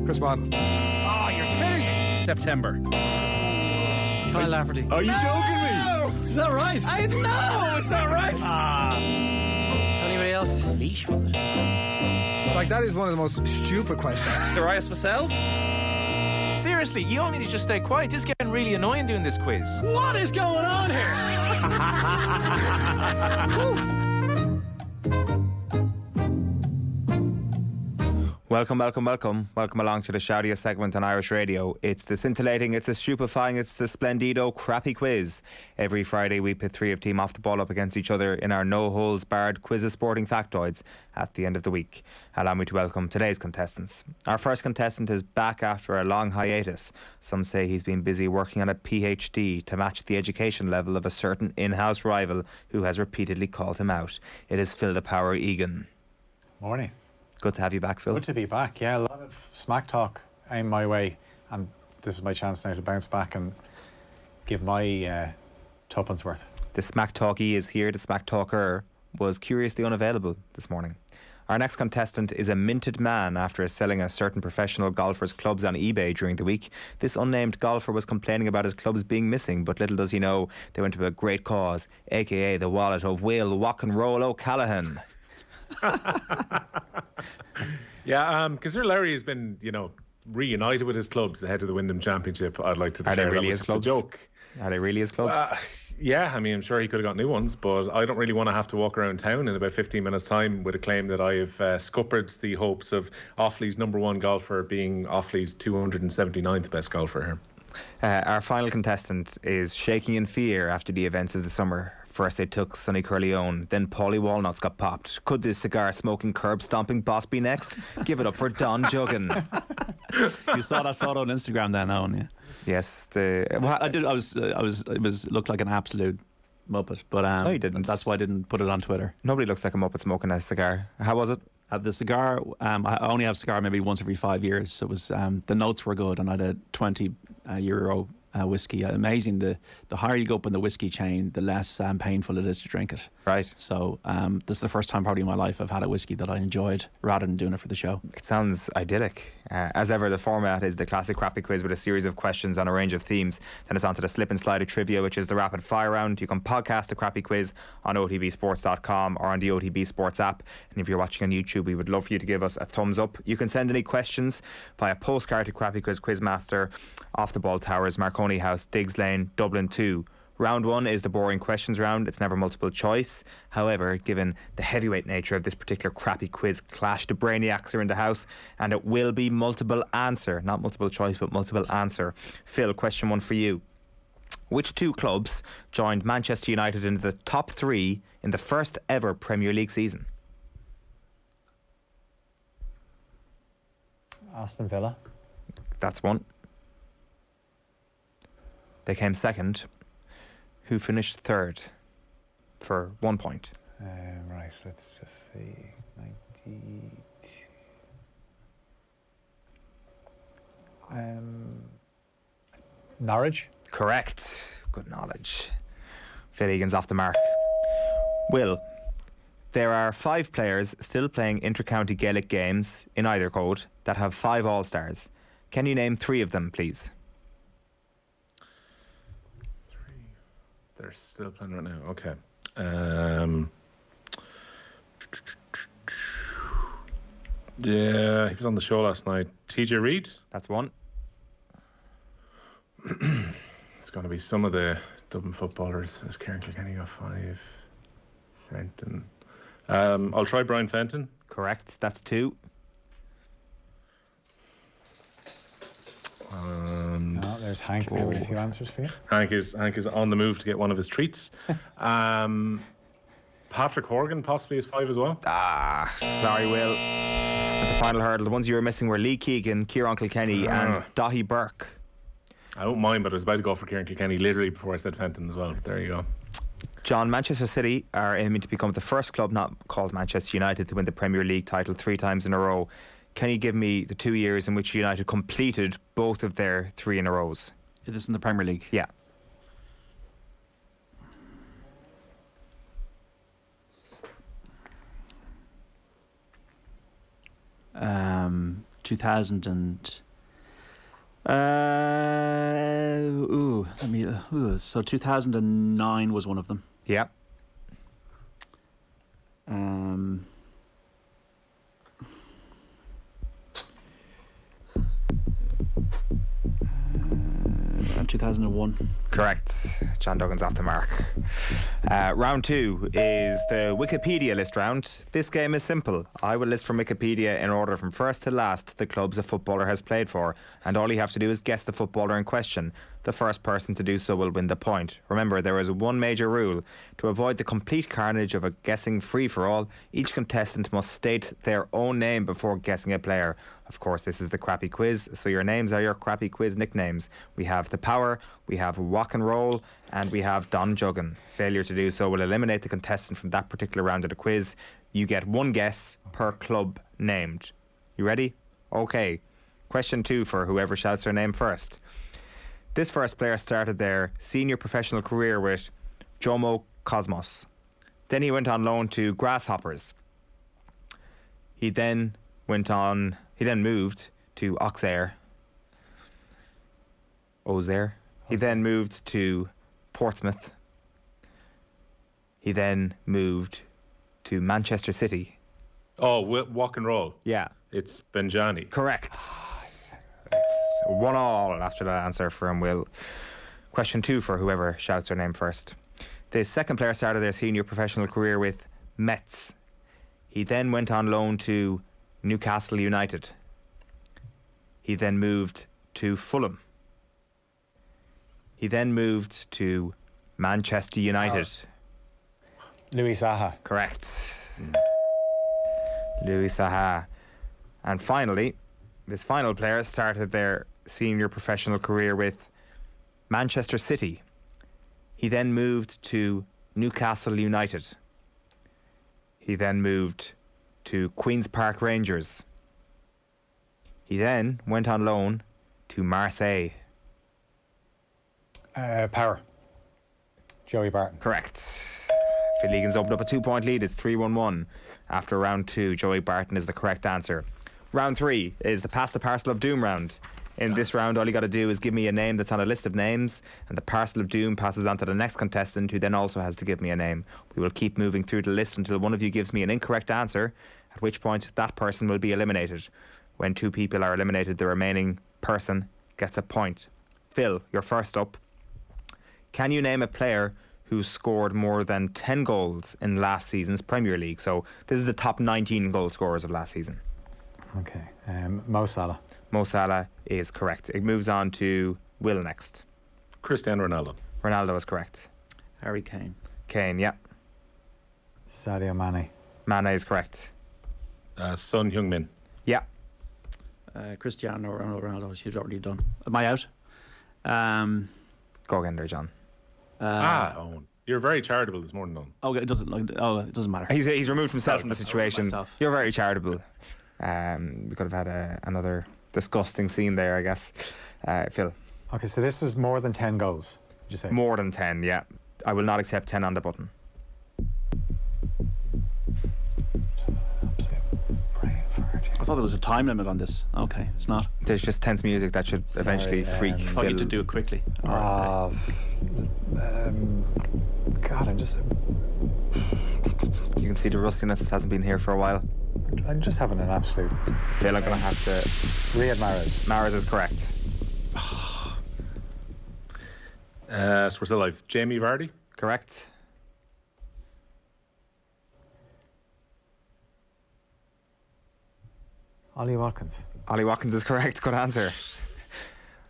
Chris Waddle. Oh, you're kidding me. September. Kyle Lafferty. Are you joking me? Is that right? I know it's not right. Anybody else? Leash, was it? Like, that is one of the most stupid questions. Darius Vassell? Seriously, you all need to just stay quiet. This is getting really annoying doing this quiz. What is going on here? Welcome along to the shoutiest segment on Irish radio. It's the scintillating, it's the stupefying, it's the splendido crappy quiz. Every Friday we pit three of team off the ball up against each other in our no-holes-barred quiz of sporting factoids at the end of the week. Allow me to welcome today's contestants. Our first contestant is back after a long hiatus. Some say he's been busy working on a PhD to match the education level of a certain in-house rival who has repeatedly called him out. It is Phil the Power Egan. Morning. Good to have you back, Phil. Good to be back. Yeah, a lot of smack talk aimed my way, and this is my chance now to bounce back and give my tuppence worth. The smack talkie is here. The smack talker was curiously unavailable this morning. Our next contestant is a minted man after selling a certain professional golfer's clubs on eBay during the week. This unnamed golfer was complaining about his clubs being missing, but little does he know they went to a great cause, aka the wallet of Will Walk and Roll O'Callaghan. Yeah, considering Larry has been, reunited with his clubs ahead of the Wyndham Championship, I'd like to declare that was just a joke. Are they really his clubs? Yeah, I mean, I'm sure he could have got new ones, but I don't really want to have to walk around town in about 15 minutes' time with a claim that I have scuppered the hopes of Offaly's number one golfer being Offaly's 279th best golfer here. Our final contestant is shaking in fear after the events of the summer. First they took Sonny Corleone, then Paulie Walnuts got popped. Could this cigar-smoking, curb-stomping boss be next? Give it up for John Duggan. You saw that photo on Instagram then, Owen, yeah? Yes, I did. It looked like an absolute muppet, but no, you didn't. That's why I didn't put it on Twitter. Nobody looks like a muppet smoking a cigar. How was it? The cigar, I only have cigar maybe once every 5 years. So it was the notes were good, and I had a 20 euro whiskey. Amazing. The higher you go up in the whiskey chain, the less painful it is to drink it. Right. So this is the first time probably in my life I've had a whiskey that I enjoyed rather than doing it for the show. It sounds idyllic. As ever, the format is the classic crappy quiz with a series of questions on a range of themes. Then it's on to the slip and slide of trivia, which is the rapid fire round. You can podcast the crappy quiz on OTBSports.com or on the OTB Sports app. And if you're watching on YouTube, we would love for you to give us a thumbs up. You can send any questions via postcard to Crappy Quiz Quizmaster, Off the Ball Towers, Marconi House, Diggs Lane, Dublin 2. Round one is the boring questions round. It's never multiple choice. However, given the heavyweight nature of this particular crappy quiz clash, the brainiacs are in the house and it will be multiple answer. Not multiple choice, but multiple answer. Phil, question one for you. Which two clubs joined Manchester United into the top three in the first ever Premier League season? Aston Villa. That's one. They came second. Who finished third for 1 point? Right, let's just see. 92. Norwich. Correct. Good knowledge. Phil Egan's off the mark. Will, there are 5 players still playing inter-county Gaelic games in either code that have 5 All-Stars. Can you name 3 of them, please? They're still playing right now. Okay. Yeah, he was on the show last night. TJ Reid. That's one. It's going to be some of the Dublin footballers. As Kieran Kilkenny got 5. Fenton. I'll try Brian Fenton. Correct. That's 2. There's Hank there with a few answers for you. Hank is on the move to get one of his treats. Patrick Horgan possibly is 5 as well. Sorry, Will. At the final hurdle, the ones you were missing were Lee Keegan, Kieran Kilkenny and Dahi Burke. I don't mind, but I was about to go for Kieran Kilkenny literally before I said Fenton as well. But there you go. John, Manchester City are aiming to become the first club not called Manchester United to win the Premier League title 3 times in a row. Can you give me the 2 years in which United completed both of their 3 in a rows? This is in the Premier League? Yeah. 2000 and so 2009 was one of them. Yeah. And 2001. Correct. John Duggan's off the mark. Round 2 is the Wikipedia list round. This game is simple. I will list from Wikipedia in order from first to last the clubs a footballer has played for, and all you have to do is guess the footballer in question. The first person to do so will win the point. Remember, there is one major rule. To avoid the complete carnage of a guessing free-for-all, each contestant must state their own name before guessing a player. Of course, this is the crappy quiz, so your names are your crappy quiz nicknames. We have The Power, we have Walk and Roll, and we have John Duggan. Failure to do so will eliminate the contestant from that particular round of the quiz. You get one guess per club named. You ready? Okay. Question 2 for whoever shouts their name first. This first player started their senior professional career with Jomo Cosmos. Then he went on loan to Grasshoppers. He then moved to Auxerre. He then moved to Portsmouth. He then moved to Manchester City. Oh, Walk and Roll. Yeah. It's Benjani. Correct. It's 1-1 after that answer from Will. Question 2 for whoever shouts their name first. The second player started their senior professional career with Metz. He then went on loan to Newcastle United. He then moved to Fulham. He then moved to Manchester United. Louis Saha. Correct. Louis Saha. And finally, this final player started their senior professional career with Manchester City. He then moved to Newcastle United. He then moved to Queen's Park Rangers. He then went on loan to Marseille. Power. Joey Barton. Correct. Phil Egan's opened up a 2-point lead. It's 3-1-1. After round 2, Joey Barton is the correct answer. Round 3 is the Pass the Parcel of Doom round. In this round, all you got to do is give me a name that's on a list of names, and the Parcel of Doom passes on to the next contestant, who then also has to give me a name. We will keep moving through the list until one of you gives me an incorrect answer, at which point that person will be eliminated. When 2 people are eliminated, the remaining person gets a point. Phil, you're first up. Can you name a player who scored more than 10 goals in last season's Premier League? So this is the top 19 goal scorers of last season. Okay. Mo Salah. Mo Salah is correct. It moves on to Will next. Cristiano Ronaldo. Ronaldo is correct. Harry Kane. Kane, yeah. Sadio Mane. Mane is correct. Son Heung-min. Yeah. Cristiano Ronaldo. She's already done. Am I out? Go again there, John. Owen. You're very charitable this morning, Owen. Oh, it doesn't matter. He's removed himself from the situation. Myself. You're very charitable. We could have had another disgusting scene there, I guess. Phil. Okay, so this was more than 10 goals, did you say? More than 10, yeah. I will not accept 10 on the button. I thought there was a time limit on this. Okay, it's not. There's just tense music that should eventually freak I thought Phil. you to do it quickly. God, I'm just... You can see the rustiness hasn't been here for a while. I'm just having an absolute... Phil, I'm going to have to... Riyad Mahrez. Mahrez is correct. So we're still alive. Jamie Vardy. Correct. Ollie Watkins. Ollie Watkins is correct. Good answer.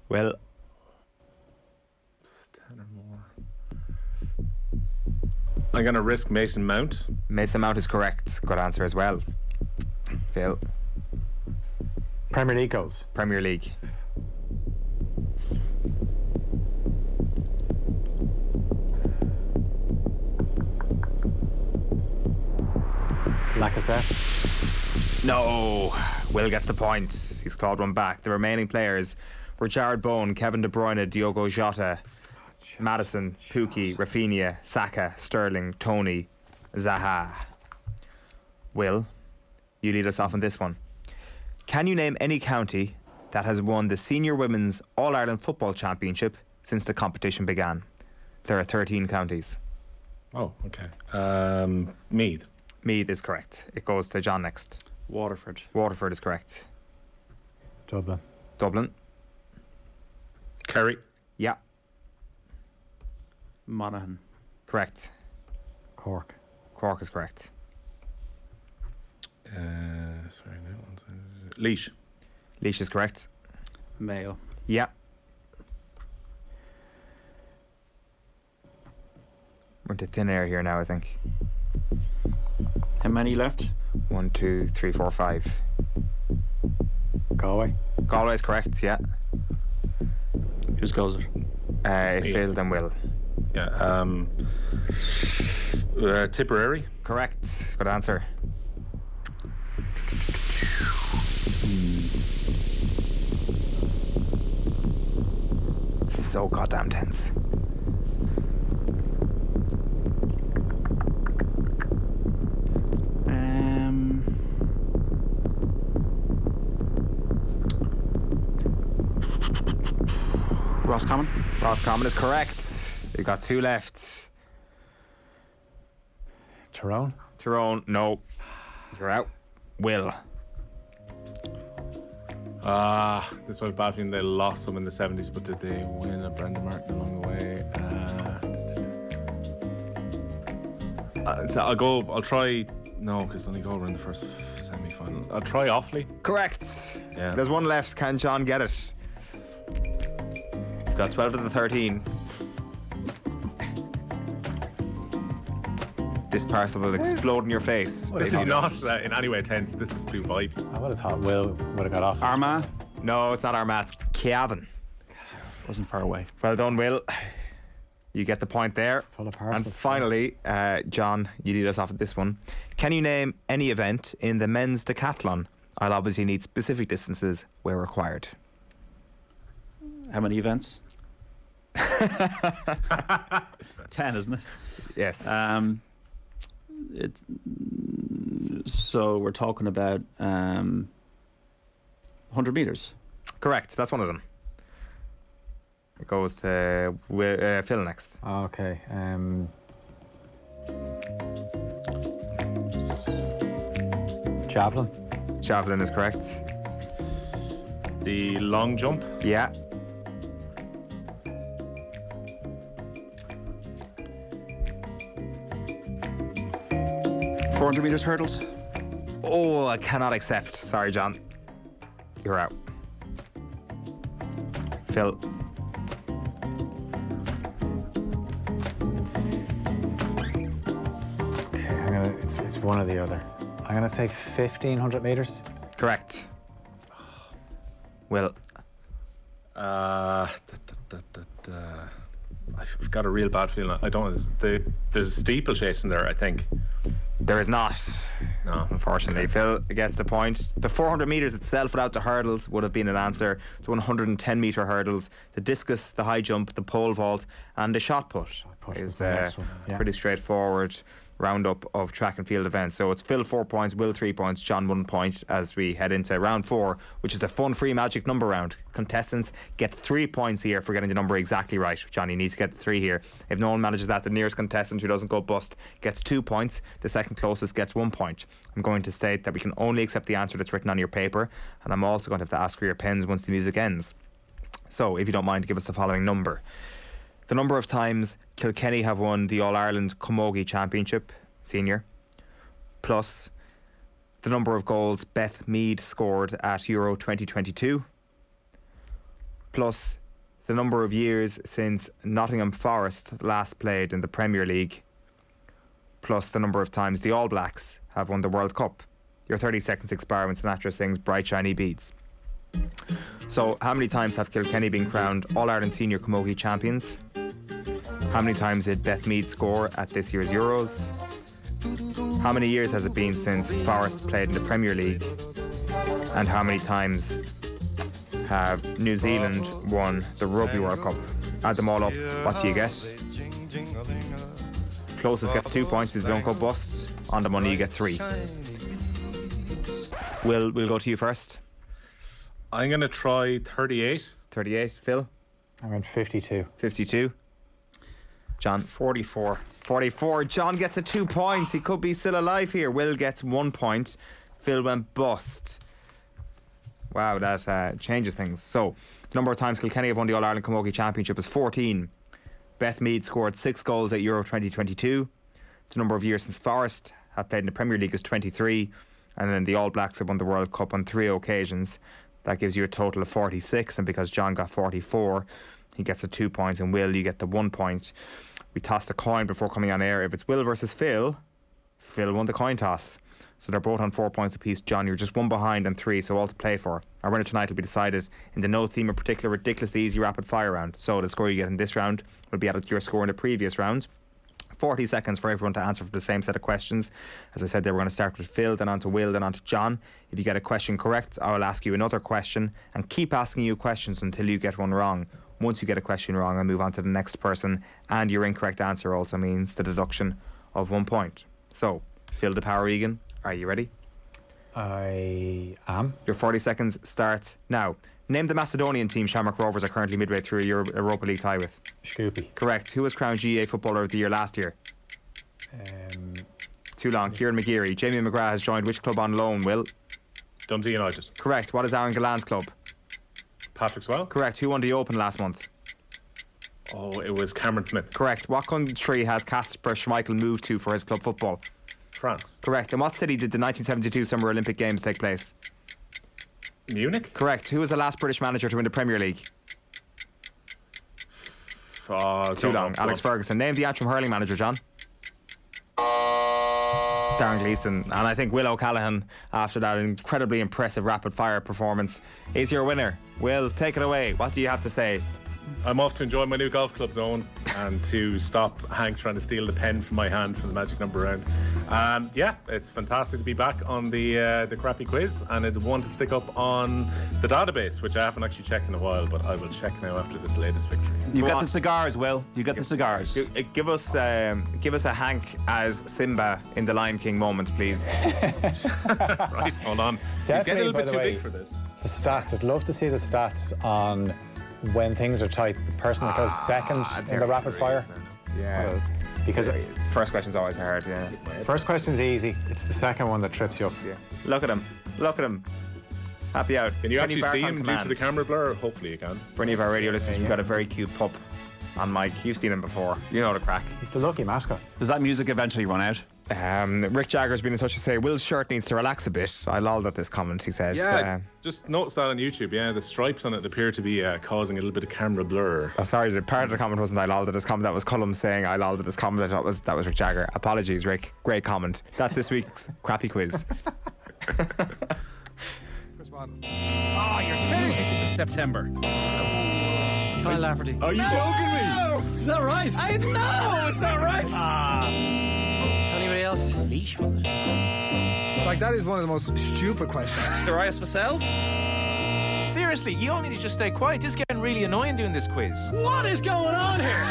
Well, 10 or more. I'm going to risk Mason Mount. Mason Mount is correct. Good answer as well. Phil. Premier League goals. Premier League. Lacazette. No. Will gets the point. He's clawed one back. The remaining players were Jared Bowen, Kevin De Bruyne, Diogo Jota, Maddison, Pukki, Rafinha, Saka, Sterling, Tony, Zaha. Will, you lead us off on this one. Can you name any county that has won the Senior Women's All-Ireland Football Championship since the competition began? There are 13 counties. Oh, okay. Meath. Meath is correct. It goes to John next. Waterford. Waterford is correct. Dublin. Dublin. Kerry. Yeah, Monaghan. correct. Cork. Cork is correct. Laois. Laois is correct. Mayo. Yeah. We're into thin air here now, I think. How many left? 1, 2, 3, 4, 5. Galway. Galway is correct, yeah. Whose goes it? Phil, then Will. Yeah. Tipperary. Correct. Good answer. So goddamn tense. Roscommon. Roscommon is correct. You've got 2 left. Tyrone. Tyrone, no. You're out. Will. This was a bad feeling. They lost some in the 70s, but did they win a Brendan Martin along the way? So I'll try. No, because Donegal were in the first semi-final. I'll try Offaly. Correct. Yeah. There's 1 left. Can John get it? You've got 12 of the 13. This parcel will explode in your face. This is not in any way tense. This is too vital. I would have thought Will would have got off. Armagh. No, it's not Armagh. It's Cavan. Wasn't far away. Well done, Will. You get the point there. Full of parcels. And finally, John, you lead us off at this one. Can you name any event in the men's decathlon? I'll obviously need specific distances where required. How many events? 10, isn't it? Yes. It's so we're talking about 100 meters. Correct. That's one of them. It goes to Phil next. Okay. Javelin. Javelin is correct. The long jump. Yeah. $400 meters hurdles. Oh, I cannot accept. Sorry, John. You're out. Phil. Okay, it's one or the other. I'm gonna say 1,500 meters. Correct. Will. I've got a real bad feeling. I don't know. There's a steeplechase in there, I think. There is not. No. Unfortunately, Phil gets the point. The 400 metres itself without the hurdles would have been an answer. The 110 metre hurdles, the discus, the high jump, the pole vault, and the shot put is the next one, yeah. pretty straightforward roundup of track and field events. So it's Phil 4 points, Will 3 points, John 1 point as we head into round 4, which is the fun free magic number round. Contestants get 3 points here for getting the number exactly right. John, you need to get the 3 here. If no one manages that, the nearest contestant who doesn't go bust gets 2 points. The second closest gets 1 point. I'm going to state that we can only accept the answer that's written on your paper, and I'm also going to have to ask for your pens once the music ends. So if you don't mind, give us the following number. The number of times Kilkenny have won the All-Ireland Camogie Championship Senior, plus the number of goals Beth Mead scored at Euro 2022, plus the number of years since Nottingham Forest last played in the Premier League, plus the number of times the All Blacks have won the World Cup. Your 30 seconds expire when Sinatra sings Bright Shiny Beads. So, how many times have Kilkenny been crowned All-Ireland Senior Camogie champions? How many times did Beth Mead score at this year's Euros? How many years has it been since Forest played in the Premier League? And how many times have New Zealand won the Rugby World Cup? Add them all up, what do you get? Closest gets 2 points if you don't go bust. On the money you get 3. We'll go to you first. I'm going to try 38. 38. Phil? I went 52. 52. John? 44. 44. John gets 2 points. He could be still alive here. Will gets 1 point. Phil went bust. Wow, that changes things. So, the number of times Kilkenny have won the All-Ireland Camogie Championship is 14. Beth Mead scored 6 goals at Euro 2022. The number of years since Forest have played in the Premier League is 23. And then the All Blacks have won the World Cup on 3 occasions. That gives you a total of 46. And because John got 44, he gets 2 points. And Will, you get the 1 point. We tossed a coin before coming on air. If it's Will versus Phil, Phil won the coin toss. So they're both on 4 points apiece. John, you're just 1 behind and 3, so all to play for. Our winner tonight will be decided in the no theme in particular ridiculously easy rapid fire round. So the score you get in this round will be added to your score in the previous round. 40 seconds for everyone to answer for the same set of questions. As I said, they were going to start with Phil, then on to Will, then on to John. If you get a question correct, I will ask you another question and keep asking you questions until you get one wrong. Once you get a question wrong, I move on to the next person, and your incorrect answer also means the deduction of 1 point. So, Phil the Power Egan, are you ready? I am. Your 40 seconds starts now. Name the Macedonian team Shamrock Rovers are currently midway through a Europa League tie with. Scoopy. Correct. Who was crowned GA Footballer of the Year last year? Too long. Kieran McGeary. Jamie McGrath has joined which club on loan, Will? Dundee United. Correct. What is Aaron Gallan's club? Patrick's Well. Correct. Who won the Open last month? Oh, it was Cameron Smith. Correct. What country has Kasper Schmeichel moved to for his club football? France. Correct. In what city did the 1972 Summer Olympic Games take place? Munich. Correct. Who was the last British manager to win the Premier League? Too long. Alex Ferguson. Name the Antrim hurling manager, John. Darren Gleeson. And I think Will O'Callaghan, after that incredibly impressive rapid fire performance, is your winner. Will, take it away. What do you have to say? I'm off to enjoy my new golf club zone and to stop Hank trying to steal the pen from my hand for the magic number round. Yeah, it's fantastic to be back on the crappy quiz, and it's one to stick up on the database, which I haven't actually checked in a while, but I will check now after this latest victory. You got the cigars, Will. You got the cigars. Give us a Hank as Simba in the Lion King moment, please. Right, hold on. Definitely, He's getting a little by bit the too way, big for this. The stats. I'd love to see the stats on when things are tight. The person that goes second in the rapid fire. Yeah. Because First question's always hard, yeah. first question's easy. It's the second one that trips you up. Yeah. Look at him. Look at him. Happy out. Can you Penny actually Bark see on him due command. to the camera blur? Hopefully you can. For any of our radio listeners, we've got a very cute pup on mic. You've seen him before. You know the crack. He's the lucky mascot. Does that music eventually run out? Rick Jagger's been in touch to say Will's shirt needs to relax a bit. I lolled at this comment, he says. Yeah, just noticed that on YouTube. Yeah, the stripes on it appear to be causing a little bit of camera blur. Oh, sorry, the part of the comment wasn't I lolled at this comment. That was Cullum saying I lolled at this comment. That was Rick Jagger. Apologies, Rick. Great comment. That's this week's crappy quiz. Oh, you're kidding me. September. Kyle Lafferty. Are you joking me? Is that right? I know it's not right. Anybody else? Leash, was it? Like, that is one of the most stupid questions. Darius Vassell? Seriously, you all need to just stay quiet. This is getting really annoying doing this quiz. What is going on here?